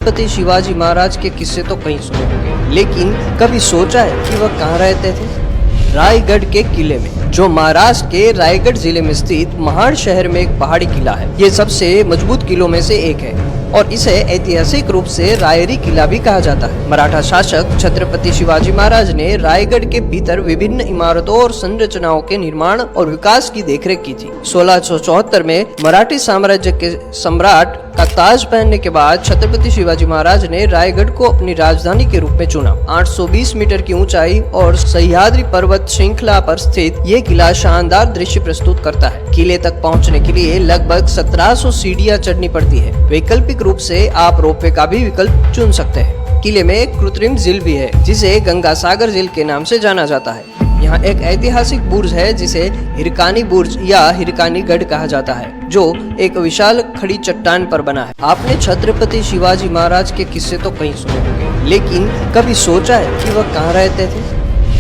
छत्रपति शिवाजी महाराज के किस्से तो कहीं सुने होंगे, लेकिन कभी सोचा है कि वह कहाँ रहते थे? रायगढ़ के किले में, जो महाराष्ट्र के रायगढ़ जिले में स्थित महाड़ शहर में एक पहाड़ी किला है। ये सबसे मजबूत किलों में से एक है और इसे ऐतिहासिक रूप से रायरी किला भी कहा जाता है। मराठा शासक छत्रपति शिवाजी महाराज ने रायगढ़ के भीतर विभिन्न इमारतों और संरचनाओं के निर्माण और विकास की देखरेख की थी। 1674 में मराठी साम्राज्य के सम्राट का ताज पहनने के बाद छत्रपति शिवाजी महाराज ने रायगढ़ को अपनी राजधानी के रूप में चुना। 820 मीटर की ऊंचाई और सह्याद्री पर्वत श्रृंखला पर स्थित ये किला शानदार दृश्य प्रस्तुत करता है। किले तक पहुंचने के लिए लगभग 1700 सीढ़ियां चढ़नी पड़ती है। वैकल्पिक रूप से आप रोपवे का भी विकल्प चुन सकते हैं। किले में एक कृत्रिम झील भी है, जिसे गंगा सागर झील के नाम से जाना जाता है। यहाँ एक ऐतिहासिक बुर्ज है, जिसे हिरकानी बुर्ज या हिरकानी गढ़ कहा जाता है, जो एक विशाल खड़ी चट्टान पर बना है। आपने छत्रपति शिवाजी महाराज के किस्से तो कहीं सुने होंगे, लेकिन कभी सोचा है कि वह कहाँ रहते थे?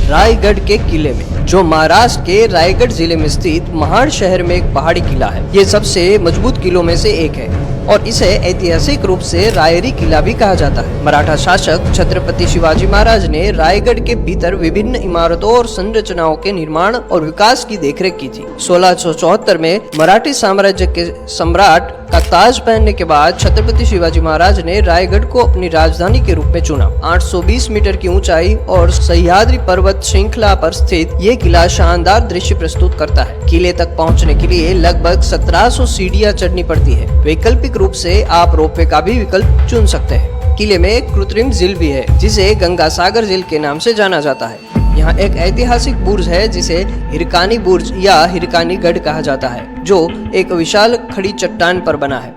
रायगढ़ के किले में, जो महाराष्ट्र के रायगढ़ जिले में स्थित महाड़ शहर में एक पहाड़ी किला है। ये सबसे मजबूत किलों में से एक है और इसे ऐतिहासिक रूप से रायरी किला भी कहा जाता है। मराठा शासक छत्रपति शिवाजी महाराज ने रायगढ़ के भीतर विभिन्न इमारतों और संरचनाओं के निर्माण और विकास की देखरेख की थी। 1674 में मराठी साम्राज्य के सम्राट का ताज पहनने के बाद छत्रपति शिवाजी महाराज ने रायगढ़ को अपनी राजधानी के रूप में चुना। 820 मीटर की ऊंचाई और सह्याद्री पर्वत श्रृंखला पर स्थित ये किला शानदार दृश्य प्रस्तुत करता है। किले तक पहुंचने के लिए लगभग 1700 सीढ़ियां चढ़नी पड़ती है। वैकल्पिक रूप से आप रोपवे का भी विकल्प चुन सकते हैं। किले में एक कृत्रिम झील भी है, जिसे गंगा सागर झील के नाम से जाना जाता है। यहाँ एक ऐतिहासिक बुर्ज है, जिसे हिरकानी बुर्ज या हिरकानी गढ़ कहा जाता है, जो एक विशाल खड़ी चट्टान पर बना है।